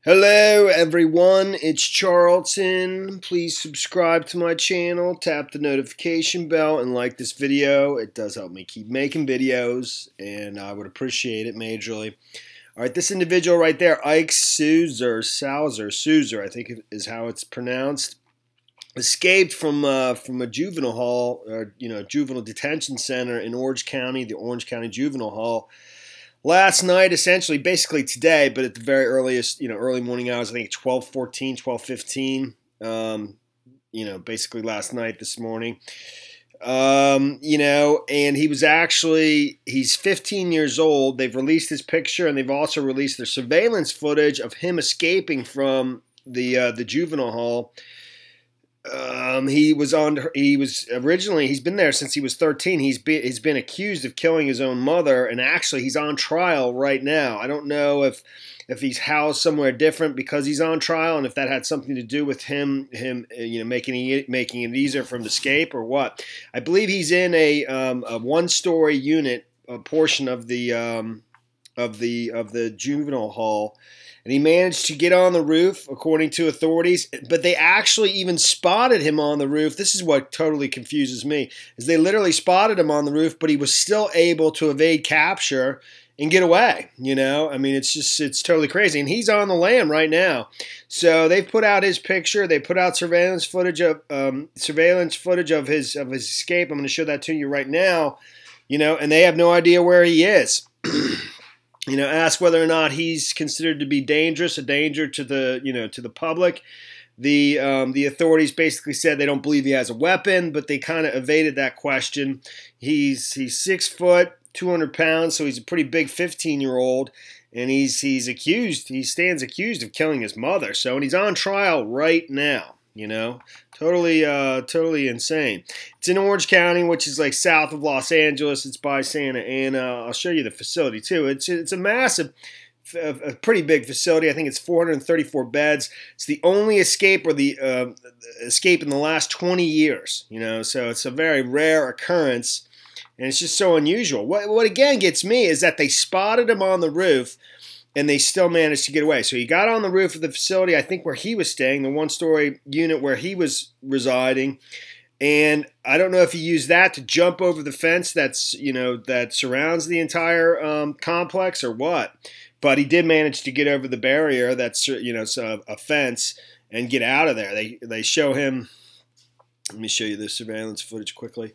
Hello everyone, it's Charlton. Please subscribe to my channel, tap the notification bell, and like this video. It does help me keep making videos, and I would appreciate it majorly. Alright, this individual right there, Ike Souzer, I think is how it's pronounced, escaped from a juvenile hall, or juvenile detention center in Orange County, the Orange County Juvenile Hall. Last night, essentially, basically today, but at the very earliest, early morning hours, I think 12:14, 12:15, basically last night, this morning, and he's 15 years old. They've released his picture, and they've also released their surveillance footage of him escaping from the juvenile hall. He's been there since he was 13. He's been accused of killing his own mother, and actually he's on trial right now. I don't know if he's housed somewhere different because he's on trial, and if that had something to do with him making it easier for him to escape or what. I believe he's in a one-story unit, a portion of the juvenile hall. And he managed to get on the roof, according to authorities, but they actually even spotted him on the roof. This is what totally confuses me, is they literally spotted him on the roof, but he was still able to evade capture and get away. I mean, it's totally crazy. And he's on the lam right now. So they've put out his picture. They put out surveillance footage of his escape. I'm going to show that to you right now. And they have no idea where he is. Ask whether or not he's considered to be a danger to the public. The authorities basically said they don't believe he has a weapon, but they kind of evaded that question. He's 6 foot, 200 pounds, so he's a pretty big 15-year-old, and he stands accused of killing his mother. So, and he's on trial right now. Totally insane. It's in Orange County, which is like south of Los Angeles. It's by Santa Ana. I'll show you the facility too. It's a massive, a pretty big facility. I think it's 434 beds. It's the only escape in the last 20 years. So it's a very rare occurrence, and it's just so unusual. What again gets me is that they spotted him on the roof, and they still managed to get away. So he got on the roof of the facility, I think where he was staying, the one-story unit where he was residing, and I don't know if he used that to jump over the fence that surrounds the entire complex or what. But he did manage to get over the barrier that's a fence and get out of there. They show him. Let me show you the surveillance footage quickly.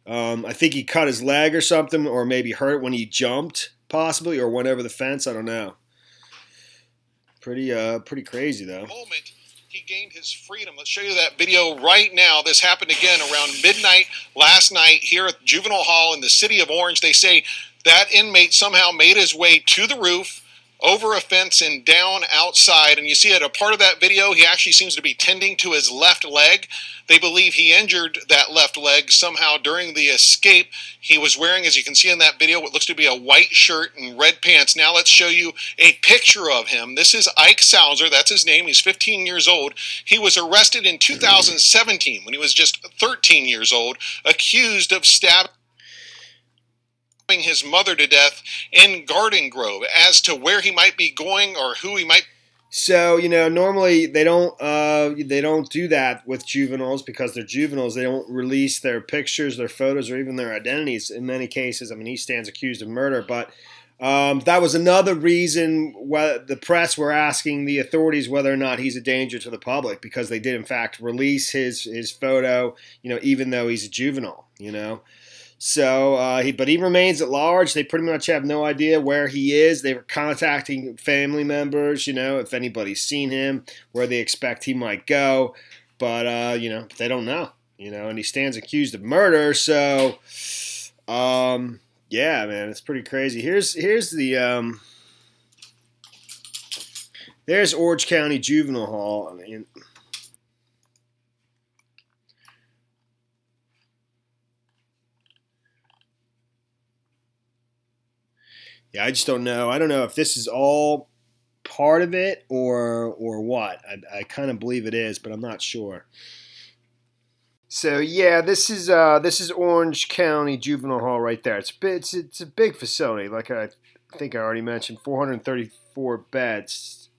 I think he cut his leg or something, or maybe hurt when he jumped, possibly, or went over the fence. I don't know. Pretty crazy though. Moment he gained his freedom. Let's show you that video right now. This happened again around midnight last night here at Juvenile Hall in the city of Orange. They say that inmate somehow made his way to the roof, over a fence, and down outside. And you see at a part of that video, he actually seems to be tending to his left leg. They believe he injured that left leg somehow during the escape. He was wearing, as you can see in that video, what looks to be a white shirt and red pants. Now let's show you a picture of him. This is Ike Souzer. That's his name. He's 15 years old. He was arrested in 2017 when he was just 13 years old, accused of stabbing his mother to death in Garden Grove. As to where he might be going or who he might. So normally they don't do that with juveniles because they're juveniles. They don't release their pictures, their photos, or even their identities in many cases. I mean, he stands accused of murder, but that was another reason why the press were asking the authorities whether or not he's a danger to the public, because they did in fact release his photo, even though he's a juvenile, So, but he remains at large. They pretty much have no idea where he is. They were contacting family members, if anybody's seen him, where they expect he might go. But, they don't know, and he stands accused of murder. So, yeah, man, it's pretty crazy. Here's there's Orange County Juvenile Hall. I mean, yeah, I just don't know. I don't know if this is all part of it or what. I kind of believe it is, but I'm not sure. So yeah, this is Orange County Juvenile Hall right there. It's a big facility, like I think I already mentioned, 434 beds.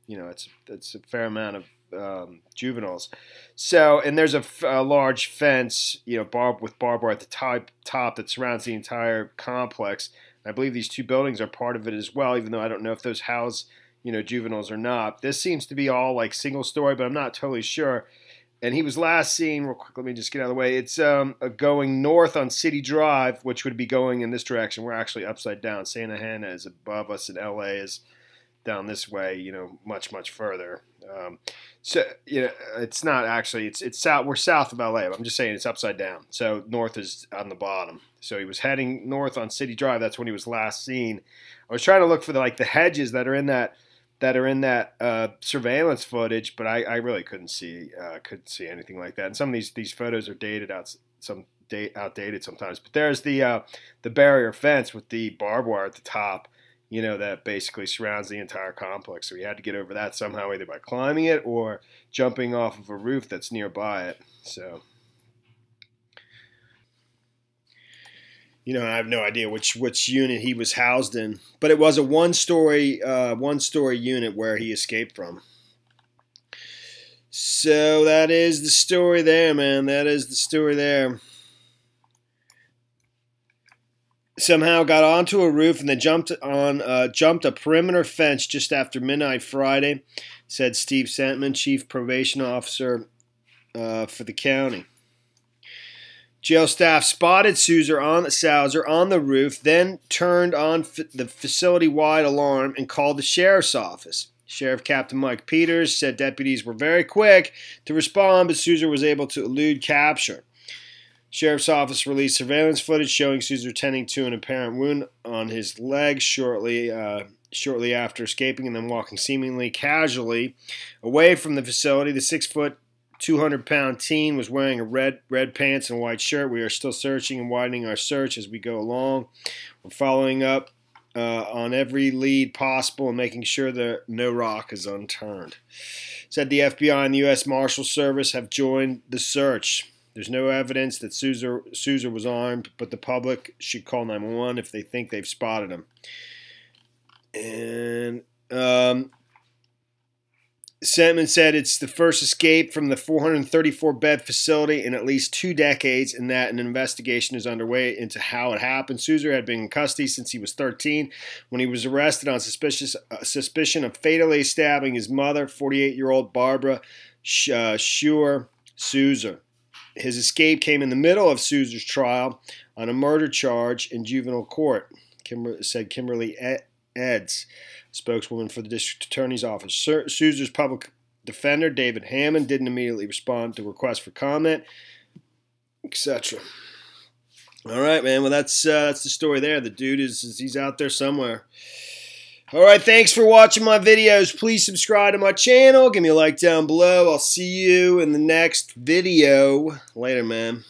you know, it's a fair amount of juveniles. So, and there's a large fence, you know, with barbed wire at the top that surrounds the entire complex. I believe these two buildings are part of it as well, even though I don't know if those house, you know, juveniles or not. This seems to be all like single story, but I'm not totally sure. And he was last seen, real quick, let me just get out of the way. It's going north on City Drive, which would be going in this direction. We're actually upside down. Santa Ana is above us, and LA is down this way, you know, much, much further. So, you know, it's not actually, it's south, we're south of LA, but I'm just saying it's upside down. So north is on the bottom. So he was heading north on City Drive. That's when he was last seen. I was trying to look for the hedges that are in that surveillance footage, but I really couldn't see anything like that. And some of these photos are outdated sometimes. But there's the barrier fence with the barbed wire at the top, you know, that basically surrounds the entire complex. So we had to get over that somehow, either by climbing it or jumping off of a roof that's nearby it. So, you know, I have no idea which unit he was housed in, but it was a one-story unit where he escaped from. So that is the story there, man. That is the story there. Somehow got onto a roof and then jumped a perimeter fence just after midnight Friday, said Steve Sentman, chief probation officer for the county. Jail staff spotted Souzer on the roof, then turned on the facility-wide alarm and called the sheriff's office. Sheriff Captain Mike Peters said deputies were very quick to respond, but Souzer was able to elude capture. Sheriff's office released surveillance footage showing Souzer tending to an apparent wound on his leg shortly after escaping and then walking seemingly casually away from the facility. The 6-foot, 200-pound teen was wearing a red pants and a white shirt. We are still searching and widening our search as we go along. We're following up on every lead possible and making sure that no rock is unturned. Said the FBI and the U.S. Marshal Service have joined the search. There's no evidence that Souzer was armed, but the public should call 911 if they think they've spotted him. And Sentman said it's the first escape from the 434-bed facility in at least 2 decades, and that an investigation is underway into how it happened. Souzer had been in custody since he was 13 when he was arrested on suspicion of fatally stabbing his mother, 48-year-old Barbara Souzer. His escape came in the middle of Souzer's trial on a murder charge in juvenile court, said Kimberly Eds, spokeswoman for the district attorney's office. Souzer's public defender, David Hammond, didn't immediately respond to requests for comment, etc. All right, man. Well, that's the story there. The dude he's out there somewhere. All right, thanks for watching my videos. Please subscribe to my channel. Give me a like down below. I'll see you in the next video. Later, man.